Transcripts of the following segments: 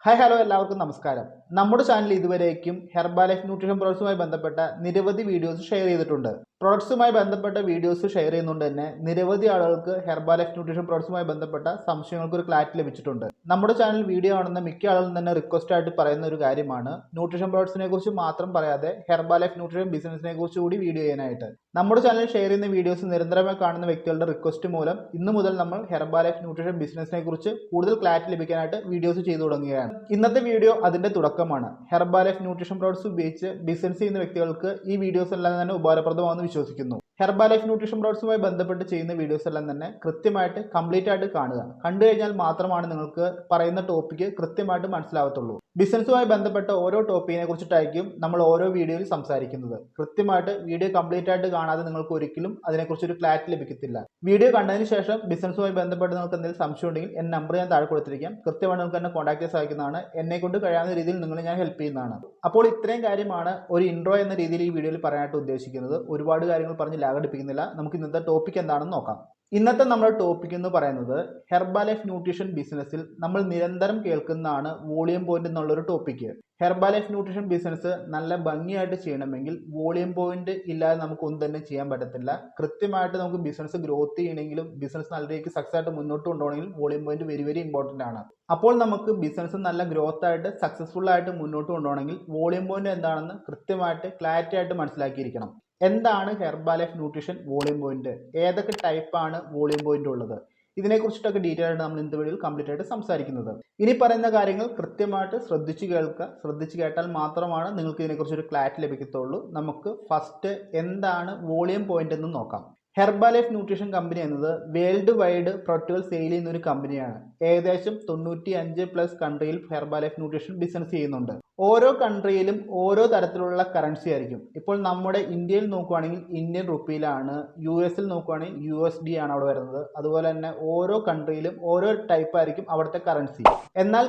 Hi hello എല്ലാവർക്കും നമസ്കാരം. നമ്മുടെ ചാനൽ ഇതുവരേക്കും ഹെർബാലൈഫ് ന്യൂട്രീഷൻ പ്രോഡക്ട്സുമായി ബന്ധപ്പെട്ട നിരവധി വീഡിയോസ് ഷെയർ ചെയ്തിട്ടുണ്ട്. പ്രോഡക്ട്സുമായി ബന്ധപ്പെട്ട വീഡിയോസ് ഷെയർ ചെയ്യുന്നതുകൊണ്ട് തന്നെ നിരവധി ആളുകൾക്ക് ഹെർബാലൈഫ് ന്യൂട്രീഷൻ പ്രോഡക്ട്സുമായി ബന്ധപ്പെട്ട സംശയങ്ങൾക്ക് ഒരു ക്ലാരിറ്റി ലഭിച്ചിട്ടുണ്ട്. നമ്മുടെ ചാനൽ വീഡിയോ കാണുന്ന മിക്ക ആളുകളും തന്നെ റിക്വസ്റ്റ് ആയിട്ട് പറയുന്ന ഒരു കാര്യമാണ് ന്യൂട്രീഷൻ പ്രോഡക്ട്സിനെ കുറിച്ച് മാത്രം പറയാതെ ഹെർബാലൈഫ് ന്യൂട്രീഷൻ ബിസിനസിനെ കുറിച്ച് കൂടി വീഡിയോ ചെയ്യാനായിട്ട്. നമ്മുടെ ചാനൽ ഷെയർ ചെയ്യുന്ന വീഡിയോസ് നിരന്തരമായി കാണുന്ന വ്യക്തികളുടെ റിക്വസ്റ്റ് മൂലം ഇന്നു മുതൽ നമ്മൾ ഹെർബാലൈഫ് ന്യൂട്രീഷൻ ബിസിനസിനെ കുറിച്ച് കൂടുതൽ ക്ലാരിറ്റി ലഭിക്കാനായിട്ട് വീഡിയോസ് ചെയ്തു തുടങ്ങുകയാണ്. ഇന്നത്തെ വീഡിയോ അതിന്റെ തുടക്കമാണ്. ഹെർബാലൈഫ് ന്യൂട്രീഷൻ പ്രോഡക്ട്സ് ഉപയോഗിച്ച് ബിസിനസ് ചെയ്യുന്ന വ്യക്തികൾക്ക് ഈ വീഡിയോസ് എല്ലാം തന്നെ ഉപകാരപ്രദമാണെന്ന് വിശ്വസിക്കുന്നു. ഹെർബാലൈഫ് ന്യൂട്രീഷൻ പ്രോഡക്ട്സുമായി ബന്ധപ്പെട്ട് ചെയ്യുന്ന വീഡിയോസ് എല്ലാം തന്നെ കൃത്യമായിട്ട് കംപ്ലീറ്റ് ആയിട്ട് കാണുക. കണ്ടു കഴിഞ്ഞാൽ മാത്രമാണ് നിങ്ങൾക്ക് പറയുന്ന ടോപ്പിക്ക് കൃത്യമായിട്ട് മനസ്സിലാവത്തുള്ളൂ. ബിസിനസ്സുമായി ബന്ധപ്പെട്ട ഓരോ ടോപ്പിക്കിനെ കുറിച്ചിട്ടായിരിക്കും നമ്മൾ ഓരോ വീഡിയോയിൽ സംസാരിക്കുന്നത്. കൃത്യമായിട്ട് വീഡിയോ കംപ്ലീറ്റ് ആയിട്ട് കാണാതെ നിങ്ങൾക്ക് ഒരിക്കലും അതിനെക്കുറിച്ച് ഒരു ക്ലാരിറ്റി ലഭിക്കത്തില്ല. വീഡിയോ കണ്ടതിന് ശേഷം ബിസിനസ്സുമായി ബന്ധപ്പെട്ട് നിങ്ങൾക്ക് എന്തെങ്കിലും സംശയം ഉണ്ടെങ്കിൽ എൻ്റെ നമ്പർ ഞാൻ താഴെ കൊടുത്തിരിക്കാം. കൃത്യമായിട്ട് നിങ്ങൾക്ക് എന്നെ കോൺടാക്ട് ചെയ്യാൻ സാധിക്കുന്നതാണ്. എന്നെ കൊണ്ട് കഴിയാവുന്ന രീതിയിൽ നിങ്ങളെ ഞാൻ ഹെൽപ്പ് ചെയ്യുന്നതാണ്. അപ്പോൾ ഇത്രയും കാര്യമാണ് ഒരു ഇൻട്രോ എന്ന രീതിയിൽ ഈ വീഡിയോയിൽ പറയാനായിട്ട് ഉദ്ദേശിക്കുന്നത്. ഒരുപാട് കാര്യങ്ങൾ പറഞ്ഞ് ലാഗടിപ്പിക്കുന്നില്ല. നമുക്ക് ഇന്നത്തെ ടോപ്പിക് എന്താണെന്ന് നോക്കാം. ഇന്നത്തെ നമ്മുടെ ടോപ്പിക് എന്ന് പറയുന്നത് ഹെർബാലൈഫ് ന്യൂട്രീഷൻ ബിസിനസ്സിൽ നമ്മൾ നിരന്തരം കേൾക്കുന്നതാണ് വോളിയം പോയിന്റ് എന്നുള്ളൊരു ടോപ്പിക്ക്. ഹെർബാലൈഫ് ന്യൂട്രീഷൻ ബിസിനസ് നല്ല ഭംഗിയായിട്ട് ചെയ്യണമെങ്കിൽ വോളിയം പോയിന്റ് ഇല്ലാതെ നമുക്ക് ഒന്നും തന്നെ ചെയ്യാൻ പറ്റത്തില്ല. കൃത്യമായിട്ട് നമുക്ക് ബിസിനസ് ഗ്രോത്ത് ചെയ്യണമെങ്കിലും ബിസിനസ് നല്ല രീതിക്ക് സക്സസ് ആയിട്ട് മുന്നോട്ട് കൊണ്ടുപോകണമെങ്കിലും volume point very very important ആണ്. അപ്പോൾ നമുക്ക് ബിസിനസ് നല്ല ഗ്രോത്ത് ആയിട്ട് സക്സസ്ഫുൾ ആയിട്ട് മുന്നോട്ട് കൊണ്ടുപോകണമെങ്കിൽ വോളിയം പോയിന്റ് എന്താണെന്ന് കൃത്യമായിട്ട് ക്ലാരിറ്റി ആയിട്ട് മനസ്സിലാക്കിയിരിക്കണം. എന്താണ് ഹെർബാലൈഫ് ന്യൂട്രീഷൻ വോളിയം പോയിന്റ്, ഏതൊക്കെ ടൈപ്പാണ് വോളിയം പോയിന്റ് ഉള്ളത്, ഇതിനെക്കുറിച്ചിട്ടൊക്കെ ഡീറ്റെയിൽ ആയിട്ട് നമ്മൾ ഇന്നത്തെ വീഡിയോയിൽ കംപ്ലീറ്റ് ആയിട്ട് സംസാരിക്കുന്നത്. ഇനി പറയുന്ന കാര്യങ്ങൾ കൃത്യമായിട്ട് ശ്രദ്ധിച്ച് കേൾക്കുക. ശ്രദ്ധിച്ച് കേട്ടാൽ മാത്രമാണ് നിങ്ങൾക്ക് ഇതിനെക്കുറിച്ച് ഒരു ക്ലാരിറ്റി ലഭിക്കത്തുള്ളൂ. നമുക്ക് ഫസ്റ്റ് എന്താണ് വോളിയം പോയിന്റ് എന്ന് നോക്കാം. ഹെർബാലൈഫ് ന്യൂട്രീഷൻ കമ്പനി എന്നത് വേൾഡ് വൈഡ് പ്രൊഡക്റ്റുകൾ സെയിൽ ചെയ്യുന്ന ഒരു കമ്പനിയാണ്. ഏകദേശം 95+ കൺട്രിയിൽ ഹെർബാലൈഫ് ന്യൂട്രീഷൻ ബിസിനസ് ചെയ്യുന്നുണ്ട്. ഓരോ കൺട്രിയിലും ഓരോ തരത്തിലുള്ള കറൻസി ആയിരിക്കും. ഇപ്പോൾ നമ്മുടെ ഇന്ത്യയിൽ നോക്കുകയാണെങ്കിൽ ഇന്ത്യൻ റുപ്പിയിലാണ്, US നോക്കുകയാണെങ്കിൽ USD ആണ് അവിടെ വരുന്നത്. അതുപോലെ തന്നെ ഓരോ കൺട്രിയിലും ഓരോ ടൈപ്പ് ആയിരിക്കും അവിടുത്തെ കറൻസി. എന്നാൽ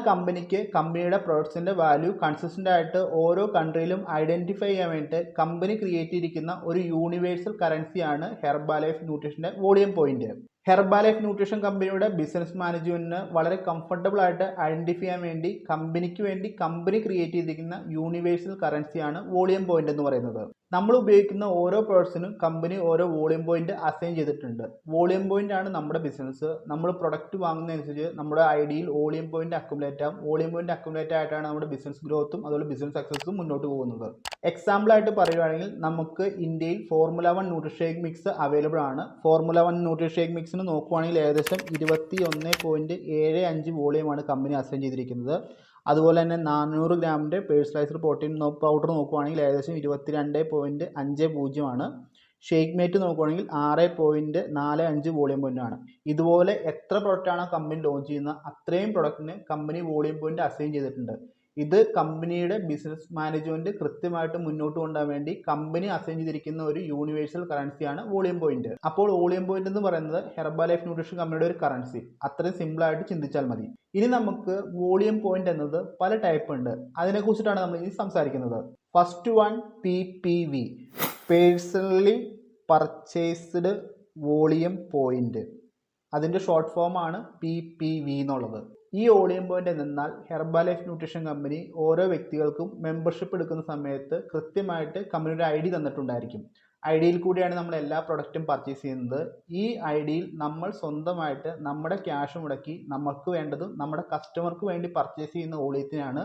കമ്പനിയുടെ പ്രൊഡക്ട്സിന്റെ വാല്യൂ കൺസിസ്റ്റന്റ് ആയിട്ട് ഓരോ കൺട്രിയിലും ഐഡന്റിഫൈ ചെയ്യാൻ വേണ്ടിയിട്ട് കമ്പനി ക്രിയേറ്റ് ചെയ്തിരിക്കുന്ന ഒരു യൂണിവേഴ്സൽ കറൻസിയാണ് ഹെർബാലൈഫ് ന്യൂട്രീഷന്റെ വോളിയം പോയിന്റ്. ഹെർബാലൈഫ് ന്യൂട്രീഷൻ കമ്പനിയുടെ ബിസിനസ് മാനേജ്മെന്റിന് വളരെ കംഫർട്ടബിൾ ആയിട്ട് ഐഡന്റിഫൈ ചെയ്യാൻ വേണ്ടി കമ്പനി ക്രിയേറ്റ് ചെയ്തിരിക്കുന്ന യൂണിവേഴ്സൽ കറൻസിയാണ് വോളിയം പോയിന്റ് എന്ന് പറയുന്നത്. നമ്മൾ ഉപയോഗിക്കുന്ന ഓരോ പ്രോഡക്ട്സിനും കമ്പനി ഓരോ വോളിയം പോയിന്റ് അസൈൻ ചെയ്തിട്ടുണ്ട്. വോളിയം പോയിന്റ് ആണ് നമ്മുടെ ബിസിനസ്. നമ്മൾ പ്രൊഡക്റ്റ് വാങ്ങുന്നതനുസരിച്ച് നമ്മുടെ ഐഡിയിൽ വോളിയം പോയിന്റ് അക്യുമുലേറ്റ് ആവും. വോളിയം പോയിന്റ് അക്യുമുലേറ്റ് ആയിട്ടാണ് നമ്മുടെ ബിസിനസ് ഗ്രോത്തും അതുപോലെ ബിസിനസ് സക്സസും മുന്നോട്ട് പോകുന്നത്. എക്സാമ്പിൾ ആയിട്ട് പറയുകയാണെങ്കിൽ നമുക്ക് ഇന്ത്യയിൽ ഫോർമുല 1 ന്യൂട്രിഷേക്ക് മിക്സ് അവൈലബിൾ ആണ്. ഫോർമുല 1 ന്യൂട്രിഷേക്ക് മിക്സിന് നോക്കുകയാണെങ്കിൽ ഏകദേശം 21.75 വോളിയമാണ് കമ്പനി അസൈൻ ചെയ്തിരിക്കുന്നത്. അതുപോലെ തന്നെ 400 ഗ്രാമിൻ്റെ പേഴ്സണലൈസ്ഡ് പ്രോട്ടീൻ പൗഡർ നോക്കുകയാണെങ്കിൽ ഏകദേശം 22.50 ആണ്. ഷേക്ക് മേറ്റ് നോക്കുകയാണെങ്കിൽ 6.45 വോളിയം പോയിന്റ് ആണ്. ഇതുപോലെ എത്ര പ്രൊഡക്റ്റാണ് കമ്പനി ലോഞ്ച് ചെയ്യുന്നത് അത്രയും പ്രൊഡക്റ്റിന് കമ്പനി വോളിയം പോയിന്റ് അസൈൻ ചെയ്തിട്ടുണ്ട്. ഇത് കമ്പനിയുടെ ബിസിനസ് മാനേജ്മെന്റ് കൃത്യമായിട്ട് മുന്നോട്ട് കൊണ്ടുപോകാൻ വേണ്ടി കമ്പനി അസൈൻ ചെയ്തിരിക്കുന്ന ഒരു യൂണിവേഴ്സൽ കറൻസിയാണ് വോളിയം പോയിന്റ്. അപ്പോൾ വോളിയം പോയിന്റ് എന്ന് പറയുന്നത് ഹെർബാലൈഫ് ന്യൂട്രീഷൻ കമ്പനിയുടെ ഒരു കറൻസി. അത്രയും സിമ്പിൾ ആയിട്ട് ചിന്തിച്ചാൽ മതി. ഇനി നമുക്ക് വോളിയം പോയിന്റ് എന്നത് പല ടൈപ്പ് ഉണ്ട്. അതിനെക്കുറിച്ചിട്ടാണ് നമ്മൾ ഇനി സംസാരിക്കുന്നത്. First one PPV, personally purchased volume point. അതിൻ്റെ ഷോർട്ട് ഫോം ആണ് PPV എന്നുള്ളത്. ഈ വോളിയം പോയിന്റ് എന്നാൽ ഹെർബാലൈഫ് ന്യൂട്രീഷൻ കമ്പനി ഓരോ വ്യക്തികൾക്കും മെമ്പർഷിപ്പ് എടുക്കുന്ന സമയത്ത് കൃത്യമായിട്ട് കമ്പനിയുടെ ID തന്നിട്ടുണ്ടായിരിക്കും. IDയിൽ കൂടിയാണ് നമ്മൾ എല്ലാ പ്രൊഡക്റ്റും പർച്ചേസ് ചെയ്യുന്നത്. ഈ IDയിൽ നമ്മൾ സ്വന്തമായിട്ട് നമ്മുടെ ക്യാഷ് മുടക്കി നമുക്ക് വേണ്ടതും നമ്മുടെ കസ്റ്റമർക്ക് വേണ്ടി പർച്ചേസ് ചെയ്യുന്ന വോളിയത്തിനാണ്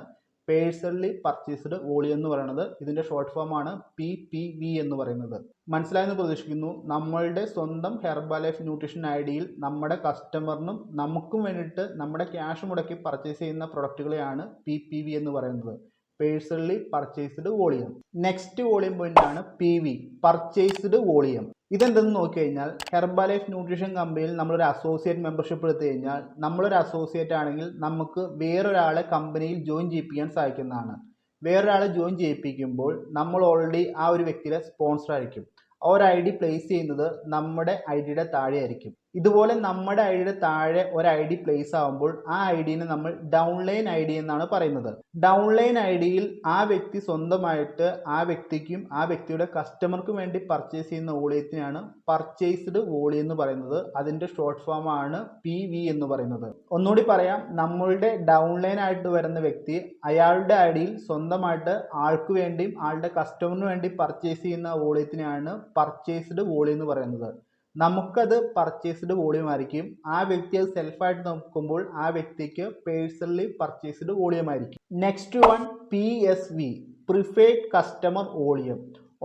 പേഴ്സണലി പർച്ചേസ്ഡ് വോളിയം എന്ന് പറയുന്നത്. ഇതിൻ്റെ ഷോർട്ട് ഫോം ആണ് PPV എന്ന് പറയുന്നത്. മനസ്സിലായെന്ന് പ്രതീക്ഷിക്കുന്നു. നമ്മളുടെ സ്വന്തം ഹെർബാലൈഫ് ന്യൂട്രീഷൻ IDയിൽ നമ്മുടെ കസ്റ്റമറിനും നമുക്കും വേണ്ടിയിട്ട് നമ്മുടെ ക്യാഷ് മുടക്കി പർച്ചേസ് ചെയ്യുന്ന പ്രൊഡക്റ്റുകളെയാണ് PPV എന്ന് പറയുന്നത്, personally purchased volume. Next volume point ആണ് PV, പർച്ചേസ്ഡ് വോളിയം. ഇതെന്തെന്ന് നോക്കിക്കഴിഞ്ഞാൽ ഹെർബാലൈഫ് ന്യൂട്രീഷൻ കമ്പനിയിൽ നമ്മളൊരു അസോസിയേറ്റ് മെമ്പർഷിപ്പ് എടുത്തു കഴിഞ്ഞാൽ നമ്മളൊരു അസോസിയേറ്റ് ആണെങ്കിൽ നമുക്ക് വേറൊരാളെ കമ്പനിയിൽ ജോയിൻ ചെയ്യിപ്പിക്കാൻ സാധിക്കുന്നതാണ്. വേറൊരാളെ ജോയിൻ ചെയ്യിപ്പിക്കുമ്പോൾ നമ്മൾ ഓൾറെഡി ആ ഒരു വ്യക്തിയുടെ സ്പോൺസർ ആയിരിക്കും. ആ ഒരു ID പ്ലേസ് ചെയ്യുന്നത് നമ്മുടെ IDയുടെ താഴെ ആയിരിക്കും. ഇതുപോലെ നമ്മുടെ ഐഡിയുടെ താഴെ ഒരു ഐ ഡി പ്ലേസ് ആകുമ്പോൾ ആ ഐ ഡിനെ നമ്മൾ ഡൗൺലൈൻ ഐ ഡി എന്നാണ് പറയുന്നത്. ഡൗൺലൈൻ ഐ ഡിയിൽ ആ വ്യക്തി സ്വന്തമായിട്ട് ആ വ്യക്തിക്കും ആ വ്യക്തിയുടെ കസ്റ്റമർക്കും വേണ്ടി പർച്ചേസ് ചെയ്യുന്ന വോളിയത്തിനാണ് പർച്ചേസ്ഡ് വോളിയം എന്ന് പറയുന്നത്. അതിൻ്റെ ഷോർട്ട് ഫോം ആണ് PV എന്ന് പറയുന്നത്. ഒന്നുകൂടി പറയാം, നമ്മളുടെ ഡൗൺലൈൻ ആയിട്ട് വരുന്ന വ്യക്തി അയാളുടെ ഐ ഡിയിൽ സ്വന്തമായിട്ട് ആൾക്ക് വേണ്ടിയും ആളുടെ കസ്റ്റമറിന് വേണ്ടി പർച്ചേസ് ചെയ്യുന്ന വോളിയത്തിനാണ് പർച്ചേസ്ഡ് വോളിയം എന്ന് പറയുന്നത്. നമുക്കത് പർച്ചേസ്ഡ് വോളിയം ആയിരിക്കും. ആ വ്യക്തി അത് സെൽഫായിട്ട് നോക്കുമ്പോൾ ആ വ്യക്തിക്ക് പേഴ്സണലി പർച്ചേസ്ഡ് വോളിയം ആയിരിക്കും. Next one PSV, preferred customer volume.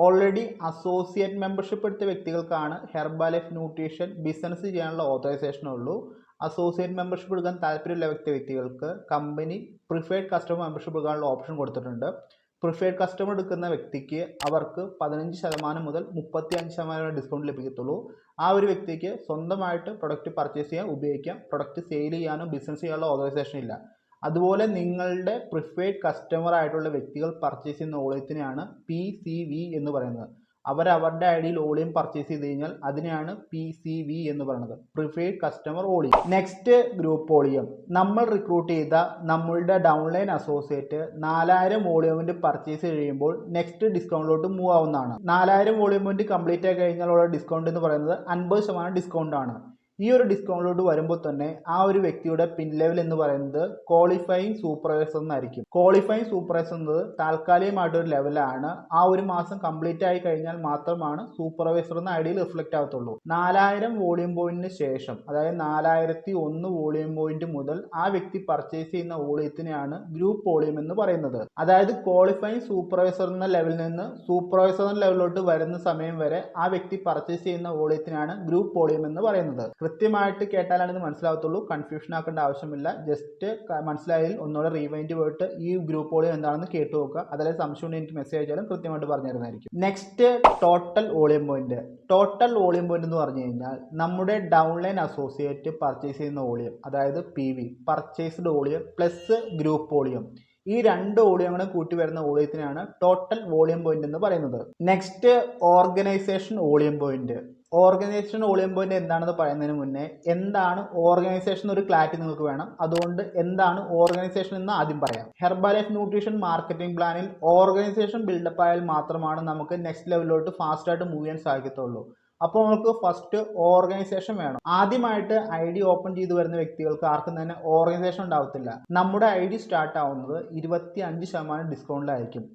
Already associate membership എടുത്ത വ്യക്തികൾക്കാണ് ഹെർബാലൈഫ് ന്യൂട്രീഷൻ ബിസിനസ് ചെയ്യാനുള്ള ഓതറൈസേഷൻ ഉള്ളൂ. അസോസിയേറ്റ് മെമ്പർഷിപ്പ് എടുക്കാൻ താല്പര്യമുള്ള വ്യക്തികൾക്ക് കമ്പനി പ്രിഫേർഡ് കസ്റ്റമർ മെമ്പർഷിപ്പ് എടുക്കാനുള്ള ഓപ്ഷൻ കൊടുത്തിട്ടുണ്ട്. പ്രിഫേർഡ് കസ്റ്റമർ എടുക്കുന്ന വ്യക്തിക്ക് അവർക്ക് 15% മുതൽ 35% ഡിസ്കൗണ്ട് ലഭിക്കത്തുള്ളൂ. ആ ഒരു വ്യക്തിക്ക് സ്വന്തമായിട്ട് പ്രൊഡക്റ്റ് പർച്ചേസ് ചെയ്യാൻ ഉപയോഗിക്കാം. പ്രൊഡക്റ്റ് സെയിൽ ചെയ്യാനോ ബിസിനസ് ചെയ്യാനുള്ള ഓതറൈസേഷൻ ഇല്ല. അതുപോലെ നിങ്ങളുടെ പ്രിഫേർഡ് കസ്റ്റമർ ആയിട്ടുള്ള വ്യക്തികൾ പർച്ചേസ് ചെയ്യുന്ന വോളിയത്തിനെയാണ് PCV എന്ന് പറയുന്നത്. അവരുടെ ഐ ഡിയിൽ വോളിയം പർച്ചേസ് ചെയ്ത് കഴിഞ്ഞാൽ അതിനെയാണ് PCV എന്ന് പറയുന്നത്, preferred customer volume. Next group volume. നമ്മൾ റിക്രൂട്ട് ചെയ്ത നമ്മളുടെ downline associate 4000 volume point purchase ചെയ്യുമ്പോൾ നെക്സ്റ്റ് ഡിസ്കൗണ്ടിലോട്ട് മൂവ് ആവുന്നതാണ്. 4000 വോളിയം പോയിന്റ് കംപ്ലീറ്റ് ആയി കഴിഞ്ഞാൽ ഉള്ള ഡിസ്കൗണ്ട് എന്ന് പറയുന്നത് 50% ഡിസ്കൗണ്ട് ആണ്. ഈ ഒരു ഡിസ്കൗണ്ടിലോട്ട് വരുമ്പോൾ തന്നെ ആ ഒരു വ്യക്തിയുടെ പിൻ ലെവൽ എന്ന് പറയുന്നത് ക്വാളിഫയിങ് സൂപ്പർവൈസർ എന്നായിരിക്കും. ക്വാളിഫയിങ് സൂപ്പർവൈസർ എന്നത് താൽക്കാലികമായിട്ടൊരു ലെവലാണ്. ആ ഒരു മാസം കംപ്ലീറ്റ് ആയി കഴിഞ്ഞാൽ മാത്രമാണ് സൂപ്പർവൈസർ എന്ന ഐഡിയിൽ റിഫ്ലക്റ്റ് ആവത്തുള്ളൂ. 4000 വോളിയം പോയിന്റിന് ശേഷം, അതായത് 4001 വോളിയം പോയിന്റ് മുതൽ ആ വ്യക്തി പർച്ചേസ് ചെയ്യുന്ന വോളിയത്തിനെയാണ് ഗ്രൂപ്പ് വോളിയം എന്ന് പറയുന്നത്. അതായത് ക്വാളിഫയിങ് സൂപ്പർവൈസർ എന്ന ലെവലിൽ നിന്ന് സൂപ്പർവൈസർ എന്ന ലെവലിലോട്ട് വരുന്ന സമയം വരെ ആ വ്യക്തി പർച്ചേസ് ചെയ്യുന്ന വോളിയത്തിനാണ് ഗ്രൂപ്പ് വോളിയം എന്ന് പറയുന്നത്. കൃത്യമായിട്ട് കേട്ടാലാണ് ഇത് മനസ്സിലാവത്തുള്ളൂ, കൺഫ്യൂഷൻ ആക്കേണ്ട ആവശ്യമില്ല. ജസ്റ്റ് മനസ്സിലായാൽ ഒന്നുകൂടെ റീവൈൻഡ് പോയിട്ട് ഈ ഗ്രൂപ്പ് വോളിയം എന്താണെന്ന് കേട്ടു നോക്കുക. അതല്ലെങ്കിൽ സംശയം ഉണ്ടെങ്കിൽ എനിക്ക് മെസ്സേജ് അയച്ചാലും കൃത്യമായിട്ട് പറഞ്ഞു തരുന്നതായിരിക്കും. Next total volume point. Total volume point എന്ന് പറഞ്ഞു കഴിഞ്ഞാൽ നമ്മുടെ ഡൗൺലൈൻ അസോസിയേറ്റ് പർച്ചേസ് ചെയ്യുന്ന വോളിയം, അതായത് PV, purchased volume plus group volume, ഈ രണ്ട് വോളിയങ്ങളും കൂട്ടി വരുന്ന വോളിയത്തിനാണ് ടോട്ടൽ വോളിയം പോയിന്റ് എന്ന് പറയുന്നത്. Next organisation volume point. Organisation volume point എന്താണെന്ന് പറയുന്നതിന് മുന്നേ എന്താണ് ഓർഗനൈസേഷൻ ഒരു ക്ലാരിറ്റി നിങ്ങൾക്ക് വേണം. അതുകൊണ്ട് എന്താണ് ഓർഗനൈസേഷൻ എന്ന് ആദ്യം പറയാം. ഹെർബാലൈഫ് ന്യൂട്രീഷൻ മാർക്കറ്റിംഗ് പ്ലാനിൽ ഓർഗനൈസേഷൻ ബിൽഡപ്പ് ആയാൽ മാത്രമാണ് നമുക്ക് നെക്സ്റ്റ് ലെവലിലോട്ട് ഫാസ്റ്റ് ആയിട്ട് മൂവ് ചെയ്യാൻ സാധിക്കത്തുള്ളൂ. അപ്പോൾ നമുക്ക് ഫസ്റ്റ് ഓർഗനൈസേഷൻ വേണം. ആദ്യമായിട്ട് ID ഓപ്പൺ ചെയ്ത് വരുന്ന വ്യക്തികൾക്ക് ആർക്കും തന്നെ ഓർഗനൈസേഷൻ ഉണ്ടാവത്തില്ല. നമ്മുടെ ID സ്റ്റാർട്ട് ആവുന്നത് 25% ഡിസ്കൗണ്ടിലായിരിക്കും.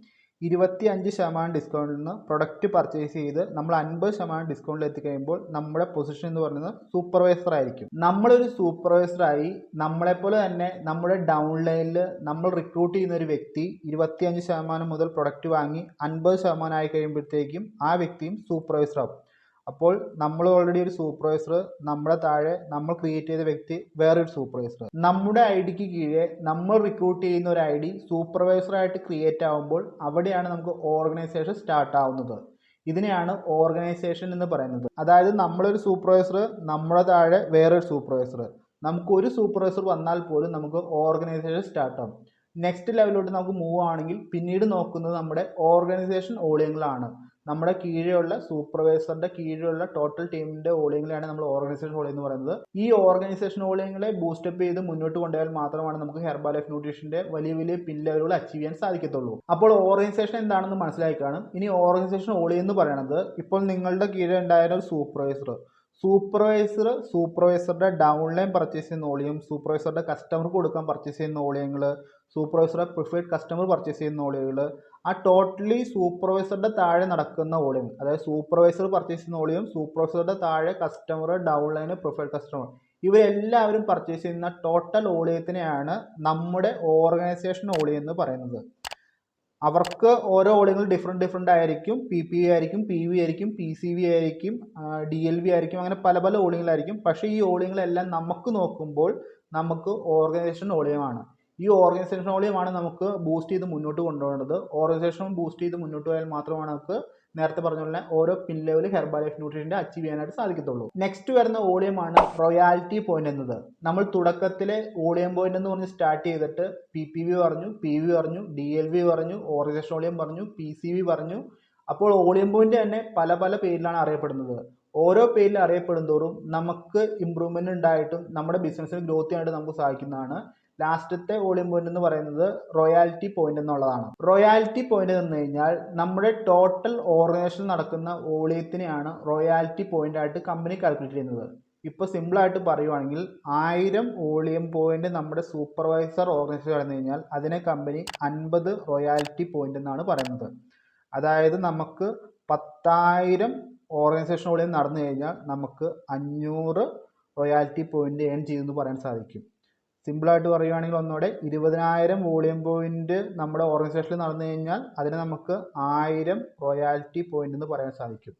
25% ഡിസ്കൗണ്ടിൽ നിന്ന് പ്രൊഡക്റ്റ് പർച്ചേസ് ചെയ്ത് നമ്മൾ 50% ഡിസ്കൗണ്ടിൽ എത്തിക്കഴിയുമ്പോൾ നമ്മുടെ പൊസിഷൻ എന്ന് പറയുന്നത് സൂപ്പർവൈസർ ആയിരിക്കും. നമ്മളൊരു സൂപ്പർവൈസറായി നമ്മളെപ്പോലെ തന്നെ നമ്മുടെ ഡൗൺലൈനിൽ നമ്മൾ റിക്രൂട്ട് ചെയ്യുന്ന ഒരു വ്യക്തി 25% മുതൽ പ്രൊഡക്റ്റ് വാങ്ങി 50% ആയി കഴിയുമ്പോഴത്തേക്കും ആ വ്യക്തിയും സൂപ്പർവൈസർ ആവും. അപ്പോൾ നമ്മൾ ഓൾറെഡി ഒരു സൂപ്പർവൈസർ, നമ്മുടെ താഴെ നമ്മൾ ക്രിയേറ്റ് ചെയ്ത വ്യക്തി വേറൊരു സൂപ്പർവൈസർ. നമ്മുടെ ഐഡിക്ക് കീഴെ നമ്മൾ റിക്രൂട്ട് ചെയ്യുന്ന ഒരു ID സൂപ്പർവൈസറായിട്ട് ക്രിയേറ്റ് ആവുമ്പോൾ അവിടെയാണ് നമുക്ക് ഓർഗനൈസേഷൻ സ്റ്റാർട്ട് ആവുന്നത്. ഇതിനെയാണ് ഓർഗനൈസേഷൻ എന്ന് പറയുന്നത്. അതായത് നമ്മളൊരു സൂപ്പർവൈസർ, നമ്മുടെ താഴെ വേറൊരു സൂപ്പർവൈസർ, നമുക്കൊരു സൂപ്പർവൈസർ വന്നാൽ പോലും നമുക്ക് ഓർഗനൈസേഷൻ സ്റ്റാർട്ട് ആവും. നെക്സ്റ്റ് ലെവലിലോട്ട് നമുക്ക് മൂവ് ആണെങ്കിൽ പിന്നീട് നോക്കുന്നത് നമ്മുടെ ഓർഗനൈസേഷൻ വോളിയങ്ങളാണ്. നമ്മുടെ കീഴെയുള്ള സൂപ്പർവൈസറുടെ കീഴിലുള്ള ടോട്ടൽ ടീമിന്റെ വോളിയങ്ങളാണ് നമ്മൾ ഓർഗനൈസേഷൻ വോളിയം എന്ന് പറയുന്നത്. ഈ ഓർഗനൈസേഷൻ വോളിയങ്ങളെ ബൂസ്റ്റപ്പ് ചെയ്ത് മുന്നോട്ട് കൊണ്ടുപോയാൽ മാത്രമാണ് നമുക്ക് ഹെർബാലൈഫ് ന്യൂട്രീഷന്റെ വലിയ വലിയ പിൻ ലെവലുകൾ അച്ചീവ് ചെയ്യാൻ സാധിക്കത്തുള്ളൂ. അപ്പോൾ ഓർഗനൈസേഷൻ എന്താണെന്ന് മനസ്സിലാക്കി കാണും. ഇനി ഓർഗനൈസേഷൻ വോളിയം എന്ന് പറയുന്നത് ഇപ്പോൾ നിങ്ങളുടെ കീഴിൽ ഉണ്ടായിരുന്ന ഒരു സൂപ്പർവൈസറുടെ ഡൗൺലൈൻ പർച്ചേസ് ചെയ്യുന്ന വോളിയം, സൂപ്പർവൈസറുടെ കസ്റ്റമർക്ക് കൊടുക്കാൻ പർച്ചേസ് ചെയ്യുന്ന വോളിയങ്ങൾ, സൂപ്പർവൈസറുടെ പ്രിഫേർഡ് കസ്റ്റമർ പർച്ചേസ് ചെയ്യുന്ന വോളിയങ്ങൾ, ആ ടോട്ടലി സൂപ്പർവൈസറുടെ താഴെ നടക്കുന്ന വോളിയം, അതായത് സൂപ്പർവൈസർ പർച്ചേസ് ചെയ്യുന്ന വോളിയം, സൂപ്പർവൈസറുടെ താഴെ കസ്റ്റമർ, ഡൗൺലൈൻ, പ്രിഫേർഡ് കസ്റ്റമർ, ഇവരെല്ലാവരും പർച്ചേസ് ചെയ്യുന്ന ടോട്ടൽ വോളിയത്തിനെയാണ് നമ്മുടെ ഓർഗനൈസേഷൻ വോളിയം എന്ന് പറയുന്നത്. അവർക്ക് ഓരോ വോളിയങ്ങൾ ഡിഫറെൻ്റ് ആയിരിക്കും. PPV ആയിരിക്കും, PV ആയിരിക്കും, PCV ആയിരിക്കും, DLV ആയിരിക്കും, അങ്ങനെ പല പല വോളിയങ്ങളായിരിക്കും. പക്ഷേ ഈ വോളിയങ്ങളെല്ലാം നമുക്ക് നോക്കുമ്പോൾ നമുക്ക് ഓർഗനൈസേഷൻ വോളിയമാണ്. ഈ ഓർഗനൈസേഷൻ വോളിയമാണ് നമുക്ക് ബൂസ്റ്റ് ചെയ്ത് മുന്നോട്ട് കൊണ്ടുപോകേണ്ടത്. ഓർഗനൈസേഷൻ ബൂസ്റ്റ് ചെയ്ത് മുന്നോട്ട് പോയാൽ മാത്രമാണ് നമുക്ക് നേരത്തെ പറഞ്ഞ പോലെ ഓരോ പിൻ ലെവൽ ഹെർബാലൈഫ് ന്യൂട്രീഷൻ്റെ അച്ചീവ് ചെയ്യാനായിട്ട് സാധിക്കത്തുള്ളൂ. നെക്സ്റ്റ് വരുന്ന വോളിയമാണ് റോയാലിറ്റി പോയിന്റ് എന്നത്. നമ്മൾ തുടക്കത്തിലെ വോളിയം പോയിന്റ് എന്ന് പറഞ്ഞ് സ്റ്റാർട്ട് ചെയ്തിട്ട് PPV പറഞ്ഞു, PV പറഞ്ഞു, DLV പറഞ്ഞു, ഓർഗനൈസേഷൻ വോളിയം പറഞ്ഞു, PCV പറഞ്ഞു. അപ്പോൾ വോളിയം പോയിന്റ് തന്നെ പല പല പേരിലാണ് അറിയപ്പെടുന്നത്. ഓരോ പേരിൽ അറിയപ്പെടും തോറും നമുക്ക് ഇമ്പ്രൂവ്മെന്റ് ഉണ്ടായിട്ടും നമ്മുടെ ബിസിനസ്സിന് ഗ്രോത്ത് ചെയ്യാനായിട്ട് നമുക്ക് സാധിക്കുന്നതാണ്. ലാസ്റ്റത്തെ വോളിയം പോയിന്റ് എന്ന് പറയുന്നത് റോയാലിറ്റി പോയിന്റ് എന്നുള്ളതാണ്. റോയാലിറ്റി പോയിന്റ് എന്ന് കഴിഞ്ഞാൽ നമ്മുടെ ടോട്ടൽ ഓർഗനൈസേഷൻ നടക്കുന്ന വോളിയത്തിനെയാണ് റോയാലിറ്റി പോയിന്റ് ആയിട്ട് കമ്പനി കാൽക്കുലേറ്റ് ചെയ്യുന്നത്. ഇപ്പോൾ സിമ്പിളായിട്ട് പറയുവാണെങ്കിൽ 1000 വോളിയം പോയിന്റ് നമ്മുടെ സൂപ്പർവൈസർ ഓർഗനൈസേഷൻ നടന്നു കഴിഞ്ഞാൽ അതിനെ കമ്പനി 50 റോയാലിറ്റി പോയിന്റ് എന്നാണ് പറയുന്നത്. അതായത് നമുക്ക് 10,000 ഓർഗനൈസേഷൻ വോളിയം നടന്നു കഴിഞ്ഞാൽ നമുക്ക് 500 റോയാലിറ്റി പോയിന്റ് ഏൺ ചെയ്തെന്ന് പറയാൻ സാധിക്കും. സിമ്പിളായിട്ട് പറയുകയാണെങ്കിൽ ഒന്നുകൂടെ 20,000 വോളിയം പോയിന്റ് നമ്മുടെ ഓർഗനൈസേഷനിൽ നടന്നു കഴിഞ്ഞാൽ അതിനെ നമുക്ക് 1000 റോയാലിറ്റി പോയിന്റ് എന്ന് പറയാൻ സാധിക്കും.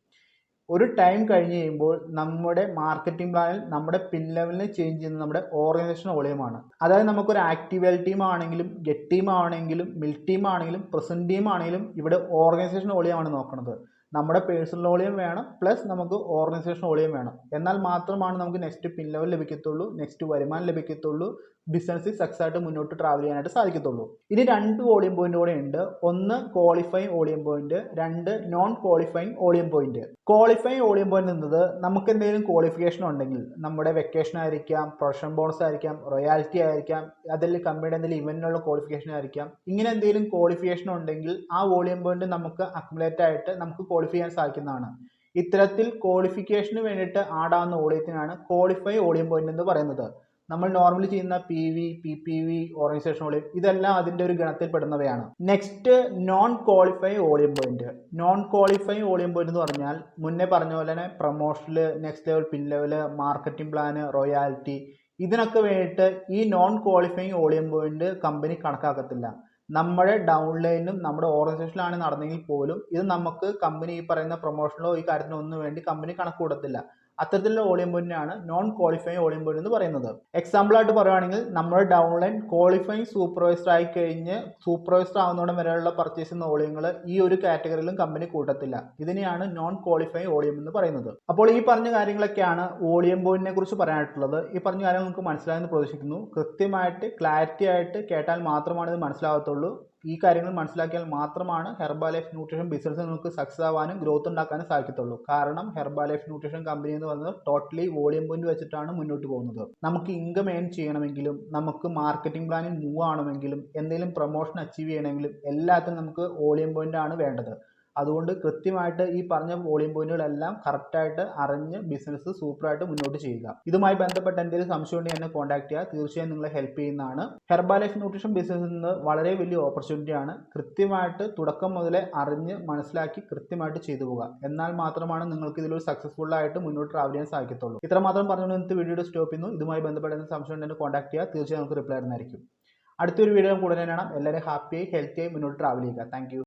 ഒരു ടൈം കഴിഞ്ഞ് കഴിയുമ്പോൾ നമ്മുടെ മാർക്കറ്റിംഗ് പ്ലാനിൽ നമ്മുടെ പിൻ ലെവലിനെ ചേഞ്ച് ചെയ്യുന്നത് നമ്മുടെ ഓർഗനൈസേഷൻ വോളിയമാണ്. അതായത് നമുക്കൊരു ആക്റ്റീവ് ടീം ആണെങ്കിലും ഗെറ്റ് ടീം ആണെങ്കിലും മിൽ ടീം ആണെങ്കിലും പ്രസന്റ് ടീം ആണെങ്കിലും ഇവിടെ ഓർഗനൈസേഷൻ വോളിയമാണ് നോക്കുന്നത്. നമ്മുടെ പേഴ്സണൽ വോളിയം വേണം പ്ലസ് നമുക്ക് ഓർഗനൈസേഷൻ വോളിയം വേണം. എന്നാൽ മാത്രമാണ് നമുക്ക് നെക്സ്റ്റ് പിൻ ലെവൽ ലഭിക്കത്തുള്ളൂ, നെക്സ്റ്റ് വരുമാനം ലഭിക്കത്തുള്ളൂ, ബിസിനസ്സിൽ സക്സസ് ആയിട്ട് മുന്നോട്ട് ട്രാവൽ ചെയ്യാനായിട്ട് സാധിക്കത്തുള്ളൂ. ഇനി 2 വോളിയം പോയിന്റ് കൂടെ ഉണ്ട്. ഒന്ന് qualifying volume point, 2 non qualifying volume point. Qualifying volume point എന്നത് നമുക്ക് എന്തെങ്കിലും ക്വാളിഫിക്കേഷൻ ഉണ്ടെങ്കിൽ, നമ്മുടെ വെക്കേഷൻ ആയിരിക്കാം, പ്രൊഫഷൻ ബോണസ് ആയിരിക്കാം, റോയാലിറ്റി ആയിരിക്കാം, അതിൽ കമ്പനിയുടെ എന്തെങ്കിലും ഇവന്റിനുള്ള ക്വാളിഫിക്കേഷൻ ആയിരിക്കാം. ഇങ്ങനെ എന്തെങ്കിലും ക്വാളിഫിക്കേഷൻ ഉണ്ടെങ്കിൽ ആ വോളിയം പോയിന്റ് നമുക്ക് അക്യുമുലേറ്റ് ആയിട്ട് നമുക്ക് ക്വാളിഫൈ ചെയ്യാൻ സാധിക്കുന്നതാണ്. ഇത്തരത്തിൽ ക്വാളിഫിക്കേഷന് വേണ്ടിയിട്ട് ആടാവുന്ന വോളിയത്തിനാണ് ക്വാളിഫൈ വോളിയം പോയിന്റ് എന്ന് പറയുന്നത്. നമ്മൾ നോർമലി ചെയ്യുന്ന PV, PPV, ഓർഗനൈസേഷൻ വോളിയം ഇതെല്ലാം അതിൻ്റെ ഒരു ഗണത്തിൽ പെടുന്നവയാണ്. Next non qualify volume point. Non qualify volume point എന്ന് പറഞ്ഞാൽ മുന്നേ പറഞ്ഞ പോലെ തന്നെ പ്രൊമോഷനിൽ, next level, pin level, marketing plan, royalty ഇതിനൊക്കെ വേണ്ടിയിട്ട് ഈ non qualifying volume point company കണക്കാക്കത്തില്ല. നമ്മുടെ ഡൗൺലൈനിലും നമ്മുടെ ഓർഗനൈസേഷനിലാണ് നടന്നെങ്കിൽ പോലും ഇത് നമുക്ക് കമ്പനി ഈ പറയുന്ന പ്രൊമോഷനിലോ ഈ കാര്യത്തിനോ ഒന്നും വേണ്ടി കമ്പനി കണക്ക് കൂടത്തില്ല. അത്തരത്തിലുള്ള വോളിയം പോയിന്റാണ് നോൺ ക്വാളിഫൈങ് വോളിയം പോയിന്റ് എന്ന് പറയുന്നത്. എക്സാമ്പിൾ ആയിട്ട് പറയുകയാണെങ്കിൽ നമ്മുടെ ഡൗൺലൈൻ ക്വാളിഫൈങ് സൂപ്പർവൈസർ ആയി കഴിഞ്ഞ് സൂപ്പർവൈസർ ആവുന്നതോടെ വരെയുള്ള പർച്ചേസ് ചെയ്യുന്ന വോളിയങ്ങൾ ഈ ഒരു കാറ്റഗറിയിലും കമ്പനി കൂട്ടത്തില്ല. ഇതിനെയാണ് നോൺ ക്വാളിഫൈങ് വോളിയം എന്ന് പറയുന്നത്. അപ്പോൾ ഈ പറഞ്ഞ കാര്യങ്ങളൊക്കെയാണ് വോളിയം പോയിന്റിനെ കുറിച്ച് പറയാനായിട്ടുള്ളത്. ഈ പറഞ്ഞ കാര്യങ്ങൾ നിങ്ങൾക്ക് മനസ്സിലായെന്ന് പ്രതീക്ഷിക്കുന്നു. കൃത്യമായിട്ട് ക്ലാരിറ്റി ആയിട്ട് കേട്ടാൽ മാത്രമാണ് ഇത് മനസ്സിലാകത്തുള്ളൂ. ഈ കാര്യങ്ങൾ മനസ്സിലാക്കിയാൽ മാത്രമാണ് ഹെർബാലൈഫ് ന്യൂട്രീഷൻ ബിസിനസ് നിങ്ങൾക്ക് സക്സസ് ആവാനും ഗ്രോത്ത് ഉണ്ടാക്കാനും സാധിക്കത്തുള്ളൂ. കാരണം ഹെർബാലൈഫ് ന്യൂട്രീഷൻ കമ്പനി എന്ന് പറയുന്നത് ടോട്ടലി വോളിയം പോയിന്റ് വെച്ചിട്ടാണ് മുന്നോട്ട് പോകുന്നത്. നമുക്ക് ഇൻകം ഏൺ ചെയ്യണമെങ്കിലും, നമുക്ക് മാർക്കറ്റിംഗ് പ്ലാനിൽ മൂവ് ആവണമെങ്കിലും, എന്തെങ്കിലും പ്രൊമോഷൻ അച്ചീവ് ചെയ്യണമെങ്കിലും എല്ലാത്തിനും നമുക്ക് വോളിയം പോയിന്റ് ആണ് വേണ്ടത്. അതുകൊണ്ട് കൃത്യമായിട്ട് ഈ പറഞ്ഞ വോളിയം പോയിന്റുകളെല്ലാം കറക്റ്റായിട്ട് അറിഞ്ഞ് ബിസിനസ് സൂപ്പറായിട്ട് മുന്നോട്ട് ചെയ്യുക. ഇതുമായി ബന്ധപ്പെട്ട് എന്തെങ്കിലും സംശയം ഉണ്ടെങ്കിൽ എന്നെ കോൺടാക്ട് ചെയ്യുക. തീർച്ചയായും നിങ്ങളെ ഹെൽപ്പ് ചെയ്യുന്നതാണ്. ഹെർബാലൈഫ് ന്യൂട്രീഷൻ ബിസിനസ്സിൽ നിന്ന് വളരെ വലിയ ഓപ്പർച്യൂണിറ്റിയാണ്. കൃത്യമായിട്ട് തുടക്കം മുതലേ അറിഞ്ഞ് മനസ്സിലാക്കി കൃത്യമായിട്ട് ചെയ്തു പോകുക. എന്നാൽ മാത്രമാണ് നിങ്ങൾക്ക് ഇതിലൊരു സക്സസ്ഫുൾ ആയിട്ട് മുന്നോട്ട് ട്രാവൽ ചെയ്യാൻ സാധിക്കത്തുള്ളൂ. ഇത്രമാത്രം പറഞ്ഞുകൊണ്ട് ഇന്നത്തെ വീഡിയോ സ്റ്റോപ്പ് ചെയ്യുന്നു. ഇതുമായി ബന്ധപ്പെട്ട എന്തെങ്കിലും സംശയം ഉണ്ടെങ്കിൽ കോൺടാക്ട് ചെയ്യുക. തീർച്ചയായും നമുക്ക് റിപ്ലൈ തരുന്നതായിരിക്കും. അടുത്തൊരു വീഡിയോ കൂടുതൽ കാണാം. എല്ലാവരും ഹാപ്പിയായി ഹെൽത്തിയായി മുന്നോട്ട് ട്രാവൽ ചെയ്യുക. താങ്ക്